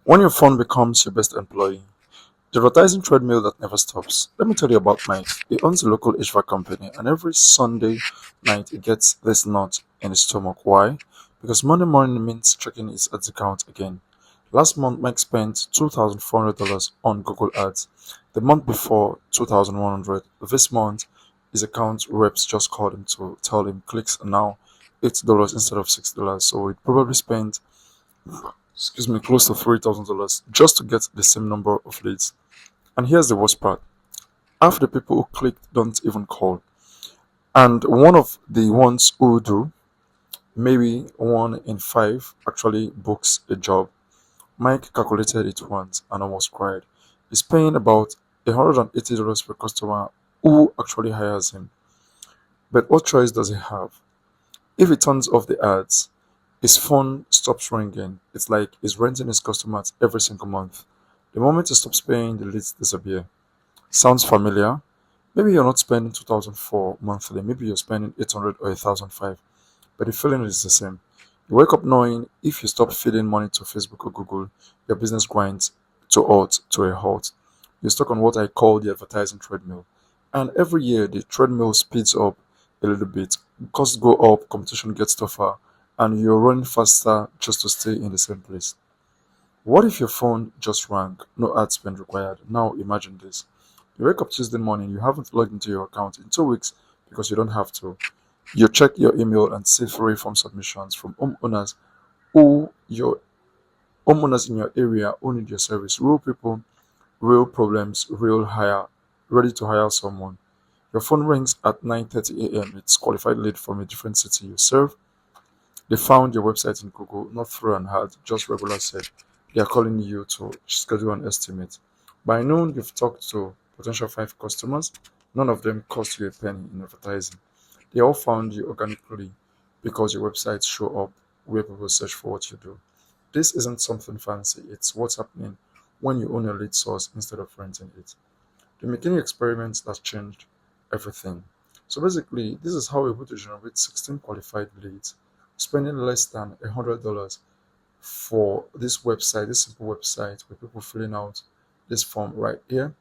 When your phone becomes your best employee, the advertising treadmill that never stops. Let me tell you about Mike. He owns a local HVAC company, and every Sunday night he gets this knot in his stomach. Why? Because Monday morning means checking his ads account again. Last month, Mike spent $2,400 on Google Ads. The month before, 2,100. This month, his account reps just called him to tell him clicks are now $8 instead of $6. So he probably spent, close to $3,000 just to get the same number of leads. And here's the worst part: half the people who clicked don't even call. And one of the ones who do, maybe 1 in 5, actually books a job. Mike calculated it once and almost cried. He's paying about $180 per customer who actually hires him. But what choice does he have? If he turns off the ads, his phone stops ringing. It's like he's renting his customers every single month. The moment he stops paying, the leads disappear. Sounds familiar? Maybe you're not spending 2004 monthly, maybe you're spending 800 or 1005, but the feeling is the same. You wake up knowing if you stop feeding money to Facebook or Google, your business grinds to a halt. You're stuck on what I call the advertising treadmill. And every year the treadmill speeds up a little bit. Costs go up, competition gets tougher, and you're running faster just to stay in the same place. What if your phone just rang? No ad spend required. Now imagine this. You wake up Tuesday morning, you haven't logged into your account in 2 weeks because you don't have to. You check your email and see free form submissions from who your homeowners in your area who need your service. Real people, real problems, real hire, ready to hire someone. Your phone rings at 9:30 a.m. It's qualified lead from a different city you serve. They found your website in Google, not through an ad, just regular search. They are calling you to schedule an estimate. By noon, you've talked to potential 5 customers. None of them cost you a penny in advertising. They all found you organically because your websites show up where people search for what you do. This isn't something fancy, it's what's happening when you own a lead source instead of renting it. The McKinney experiment that changed everything. So basically, this is how we're able to generate 16 qualified leads, spending less than $100 for this website, this simple website with people filling out this form right here.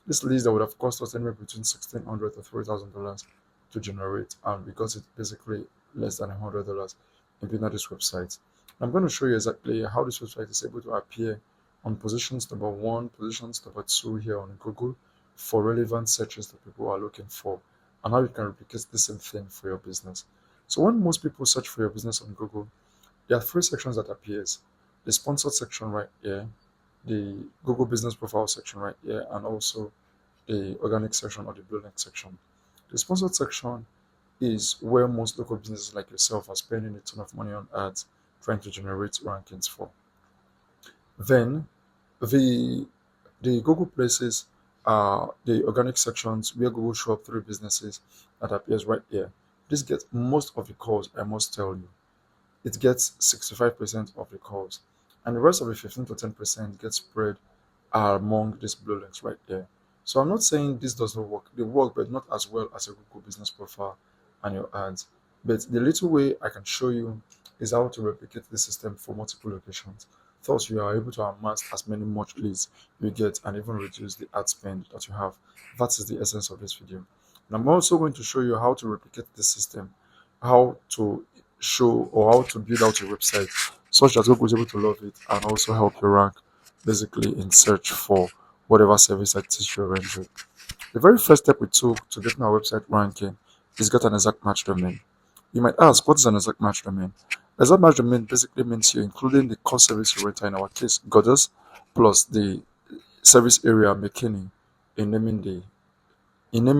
This list that would have cost us anywhere between $1,600 to $3,000 to generate, and we got it basically less than $100 in building this website. I'm going to show you exactly how this website is able to appear on positions number 1, positions number 2 here on Google for relevant searches that people are looking for, and how you can replicate the same thing for your business. So when most people search for your business on Google, there are 3 sections that appears: the sponsored section right here, the Google business profile section right here, and also the organic section or the blue link section. The sponsored section is where most local businesses like yourself are spending a ton of money on ads trying to generate rankings for. Then the Google places are the organic sections where Google show up 3 businesses that appears right here. This gets most of the calls, I must tell you. It gets 65% of the calls, and the rest of the 15 to 10% gets spread among these blue links right there. So I'm not saying this does not work. They work, but not as well as a Google business profile and your ads. But the little way I can show you is how to replicate the system for multiple locations. Thus, you are able to amass as many much leads you get and even reduce the ad spend that you have. That is the essence of this video. And I'm also going to show you how to replicate this system, how to show or how to build out your website such that Google is able to love it and also help you rank basically in search for whatever service that is you're rendering. The very first step we took to getting our website ranking is get an exact match domain. You might ask, what is an exact match domain? Exact match domain basically means you're including the core service you render, in our case, Goddess, plus the service area McKinney in naming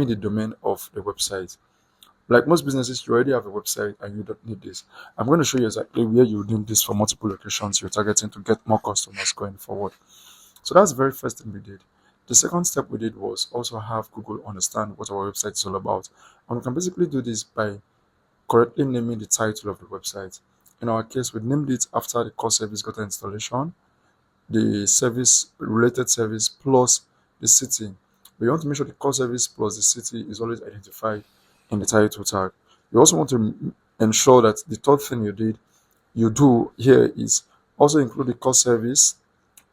the domain of the website. Like most businesses, you already have a website and you don't need this. I'm going to show you exactly where you need this for multiple locations you're targeting to get more customers going forward. So that's the very first thing we did. The second step we did was also have Google understand what our website is all about. And we can basically do this by correctly naming the title of the website. In our case, we named it after the core service got installation, the service related service plus the city. We want to make sure the core service plus the city is always identified in the title tag. You also want to ensure that the third thing you do here is also include the core service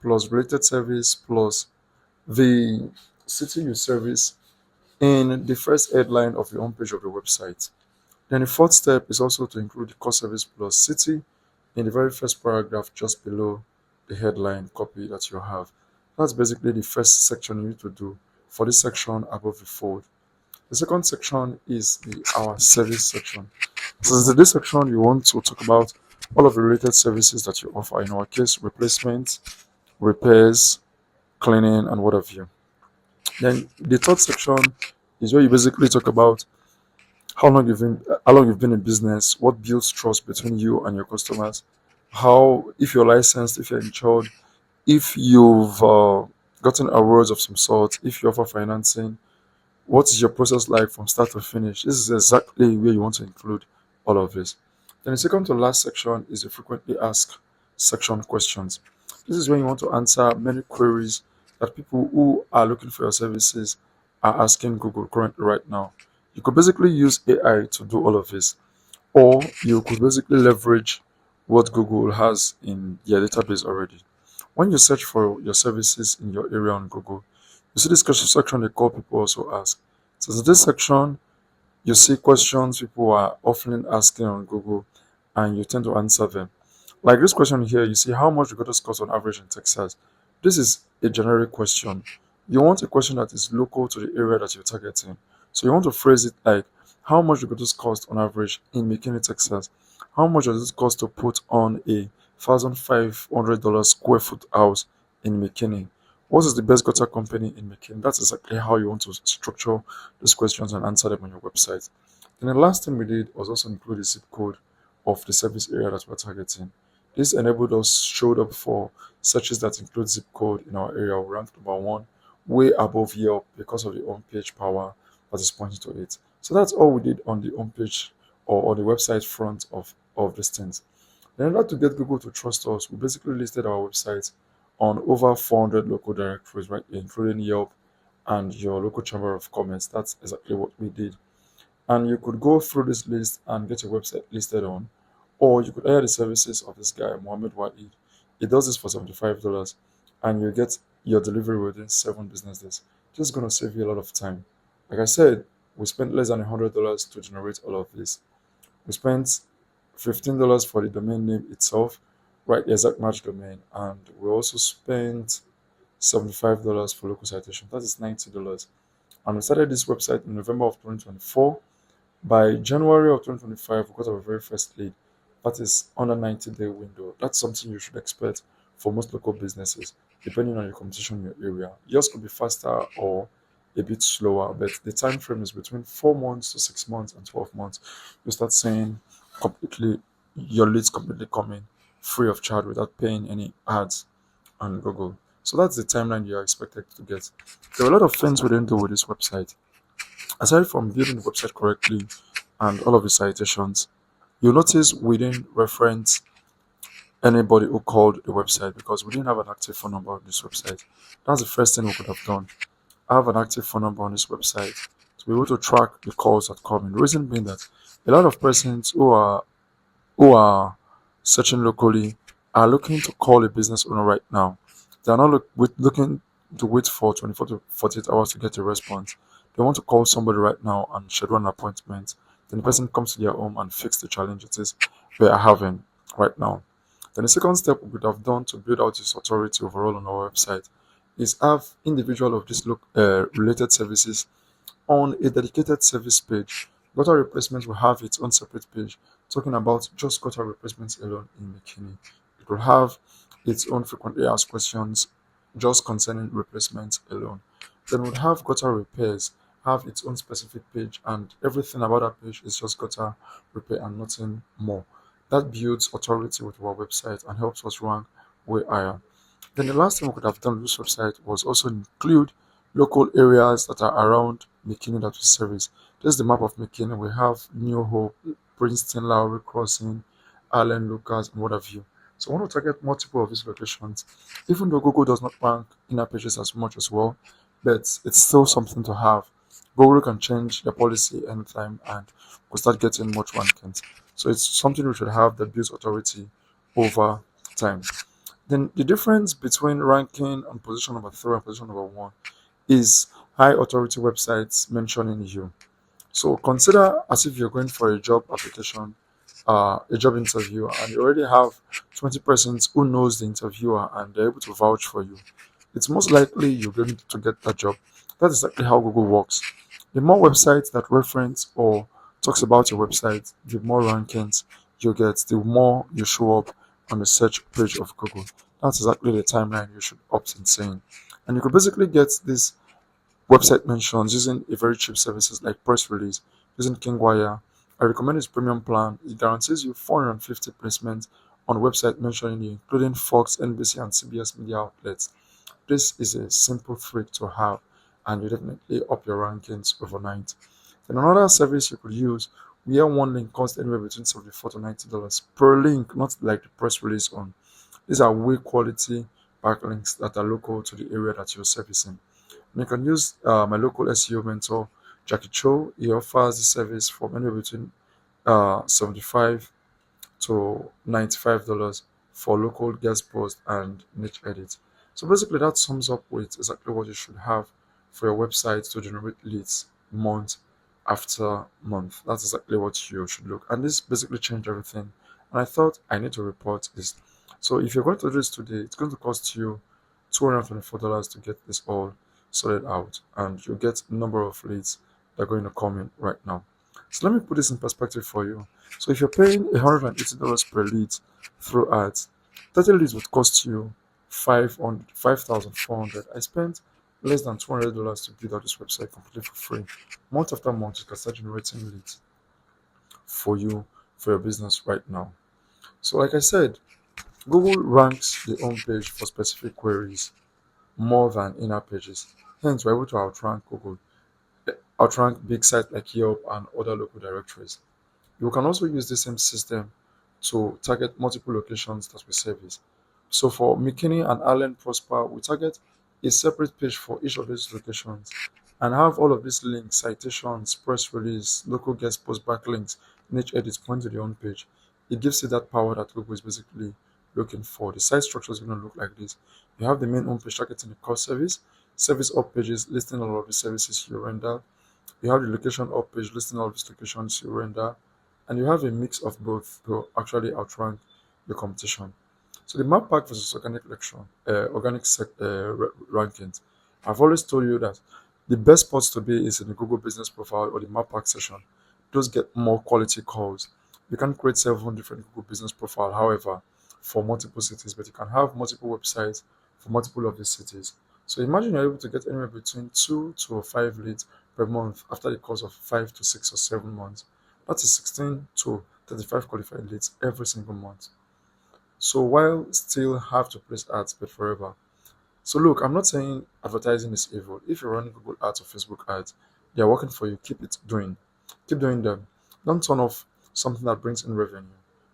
plus related service plus the city you service in the first headline of the homepage of the website. Then the fourth step is also to include the core service plus city in the very first paragraph just below the headline copy that you have. That's basically the first section you need to do for this section above the fold. The second section is the our service section. So in this section, you want to talk about all of the related services that you offer. In our case, replacement, repairs, cleaning, and what have you. Then the third section is where you basically talk about how long you've been in business, what builds trust between you and your customers, how if you're licensed, if you're insured, if you've gotten awards of some sort, if you offer financing, what is your process like from start to finish? This is exactly where you want to include all of this. Then the second to last section is the frequently asked section questions. This is when you want to answer many queries that people who are looking for your services are asking Google currently right now. You could basically use AI to do all of this, or you could basically leverage what Google has in their database already. When you search for your services in your area on Google, you see this question section they call people also ask. So in this section, you see questions people are often asking on Google and you tend to answer them. Like this question here, you see how much records cost on average in Texas. This is a generic question. You want a question that is local to the area that you're targeting. So you want to phrase it like how much records cost on average in McKinney, Texas. How much does it cost to put on a $1,500 square foot house in McKinney? What is the best gutter company in McKinney? That's exactly how you want to structure these questions and answer them on your website. And the last thing we did was also include the zip code of the service area that we're targeting. This enabled us showed up for searches that include zip code in our area. We ranked number one, way above Yelp because of the on-page power that is pointing to it. So that's all we did on the homepage or on the website front of these things. In order to get Google to trust us, we basically listed our website on over 400 local directories, right, including Yelp and your local chamber of commerce. That's exactly what we did. And you could go through this list and get your website listed on, or you could hire the services of this guy, Mohammed Waid. He does this for $75 and you get your delivery within 7 business days. This is going to save you a lot of time. Like I said, we spent less than $100 to generate all of this. We spent $15 for the domain name itself, right? The exact match domain, and we also spent $75 for local citation. That is $90. And we started this website in November of 2024. By January of 2025, we got our very first lead. That is on a 90-day window. That's something you should expect for most local businesses, depending on your competition in your area. Yours could be faster or a bit slower, but the time frame is between 4 months to 6 months and 12 months. You start seeing completely your leads completely coming free of charge without paying any ads on Google. So that's the timeline you are expected to get. There are a lot of things we didn't do with this website. Aside from building the website correctly and all of the citations, you'll notice we didn't reference anybody who called the website because we didn't have an active phone number on this website. That's the first thing we could have done. I have an active phone number on this website to be able to track the calls that come in. The reason being that a lot of persons who are searching locally are looking to call a business owner right now. They are not looking to wait for 24 to 48 hours to get a response. They want to call somebody right now and schedule an appointment. Then the person comes to their home and fix the challenge it is they are having right now. Then the second step we would have done to build out this authority overall on our website is have individual of these related services on a dedicated service page. Gutter replacement will have its own separate page talking about just gutter replacements alone in McKinney. It will have its own frequently asked questions just concerning replacements alone. Then we'll have gutter repairs have its own specific page, and everything about that page is just gutter repair and nothing more. That builds authority with our website and helps us rank way higher. Then the last thing we could have done with this website was also include local areas that are around McKinney that we service. This is the map of McKinney. We have New Hope, Princeton, Lowry Crossing, Allen, Lucas, and what have you. So I want to target multiple of these locations, even though Google does not rank inner pages as much as well, but it's still something to have. Google can change their policy anytime and we start getting much rankings. So it's something we should have that builds authority over time. Then the difference between ranking on position number 3 and position number 1 is high authority websites mentioning you. So consider as if you're going for a job application, a job interview, and you already have 20 persons who knows the interviewer and they're able to vouch for you. It's most likely you're going to get that job. That's exactly how Google works. The more websites that reference or talks about your website, the more rankings you get, the more you show up on the search page of Google. That's exactly the timeline you should opt in saying. And you could basically get this website mentions using a very cheap services like Press Release, using KingWire. I recommend its premium plan. It guarantees you 450 placements on website mentioning you, including Fox, NBC, and CBS media outlets. This is a simple trick to have, and you definitely up your rankings overnight. Then another service you could use where one link costs anywhere between $74 to $90 per link, not like the Press Release one. These are way quality backlinks that are local to the area that you're servicing. And you can use my local SEO mentor, Jackie Cho. He offers the service from anywhere between 75 to $95 for local guest post and niche edits. So basically, that sums up with exactly what you should have for your website to generate leads month after month. That's exactly what you should look. And this basically changed everything. And I thought I need to report this. So if you're going to do this today, it's going to cost you $224 to get this all sorted out, and you get a number of leads that are going to come in right now. So let me put this in perspective for you. So if you're paying $180 per lead through ads, 30 leads would cost you 5,400. I spent less than $200 to build out this website completely for free. Month after month, you can start generating leads for you for your business right now. So like I said, Google ranks the home page for specific queries more than inner pages. Hence, we're able to outrank big sites like Yelp and other local directories. You can also use the same system to target multiple locations that we service. So for McKinney and Allen Prosper, we target a separate page for each of these locations and have all of these links, citations, press release, local guest post backlinks, niche edits point to the home page. It gives you that power that Google is basically looking for. The site structure is going to look like this. You have the main home page targeting the core service, service up pages listing all of the services you render. You have the location up page listing all of these locations you render, and you have a mix of both to actually outrank the competition. So the map pack versus organic rankings. I've always told you that the best spots to be is in the Google Business Profile or the map pack session. Those get more quality calls. You can create 7 different Google Business Profile, however, for multiple cities, but you can have multiple websites for multiple of these cities. So imagine you're able to get anywhere between 2 to 5 leads per month after the course of 5 to 6 or 7 months. That is 16 to 35 qualified leads every single month. So while still have to place ads, but forever. So look, I'm not saying advertising is evil. If you're running Google ads or Facebook ads, they are working for you. Keep doing them. Don't turn off something that brings in revenue.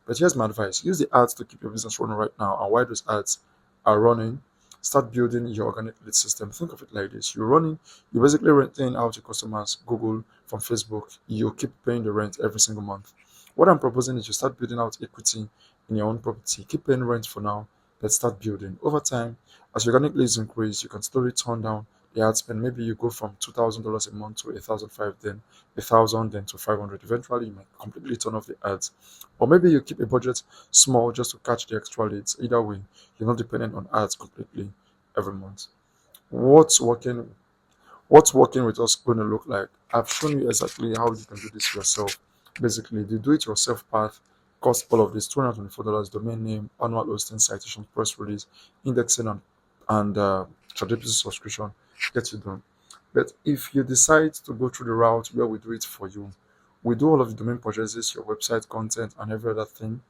But here's my advice: use the ads to keep your business running right now. And while those ads are running, start building your organic lead system. Think of it like this: you're basically renting out your customers Google from Facebook. You keep paying the rent every single month. What I'm proposing is you start building out equity in your own property. Keep paying rent for now, but start building. Over time, as your organic leads increase, you can slowly turn down the ad spend. Maybe you go from $2,000 a month to 1,005, then 1,000, then to 500. Eventually, you might completely turn off the ads. Or maybe you keep a budget small just to catch the extra leads. Either way, you're not dependent on ads completely every month. What's working? What's working with us going to look like? I've shown you exactly how you can do this yourself. Basically, the do-it-yourself path costs all of this: $224 domain name, annual hosting, citation, press release, indexing, and ChatGPT subscription. Get you done. But if you decide to go through the route where we do it for you, we do all of the domain purchases, your website content, and every other thing.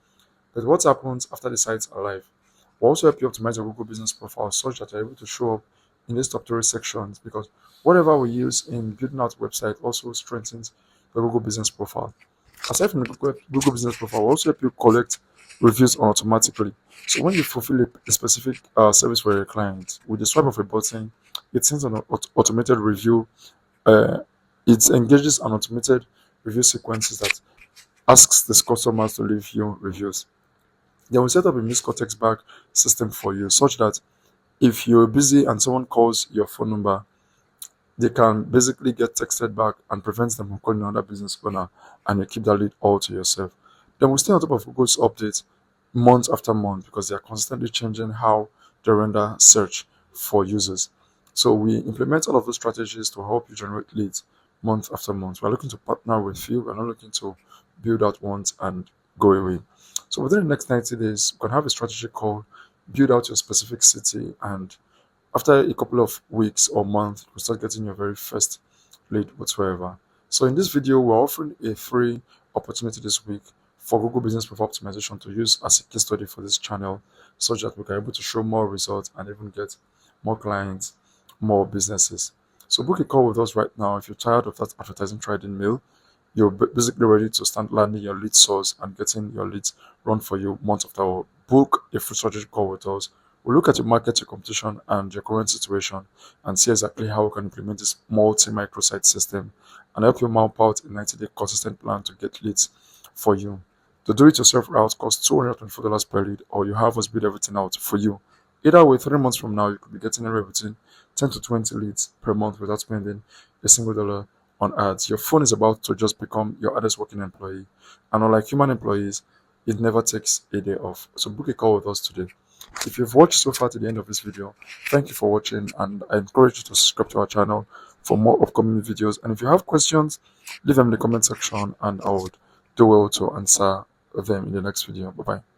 But what happens after the sites are live? We'll also help you optimize your Google Business Profile such that you're able to show up in these top 3 sections, because whatever we use in building out website also strengthens the Google Business Profile. Aside from the Google Business Profile, we also help you collect reviews automatically. So when you fulfill a specific service for your client, with the swipe of a button, it sends an automated review. Uh, it engages an automated review sequences that asks the customers to leave you reviews. Then we set up a missed call text back system for you, such that if you're busy and someone calls your phone number, they can basically get texted back and prevents them from calling another business owner, and you keep that lead all to yourself. Then we stay on top of Google's updates month after month because they are constantly changing how they render search for users. So we implement all of those strategies to help you generate leads month after month. We're looking to partner with you. We're not looking to build out once and go away. So within the next 90 days, we can have a strategy called build out your specific city, and after a couple of weeks or months, you start getting your very first lead whatsoever. So in this video, we're offering a free opportunity this week for Google Business Profile Optimization to use as a case study for this channel, such that we can be able to show more results and even get more clients, more businesses. So book a call with us right now. If you're tired of that advertising trading mill, you're basically ready to start landing your lead source and getting your leads run for you month after month. Book a free strategy call with us. We'll look at your market, your competition, and your current situation and see exactly how we can implement this multi-microsite system and help you map out a 90-day consistent plan to get leads for you. The do-it-yourself route costs $224 per lead, or you have us build everything out for you. Either way, 3 months from now, you could be getting anywhere between 10 to 20 leads per month without spending a single dollar on ads. Your phone is about to just become your hardest working employee. And unlike human employees, it never takes a day off. So book a call with us today. If you've watched so far to the end of this video, thank you for watching, and I encourage you to subscribe to our channel for more upcoming videos. And if you have questions, leave them in the comment section and I would do well to answer them in the next video. Bye bye.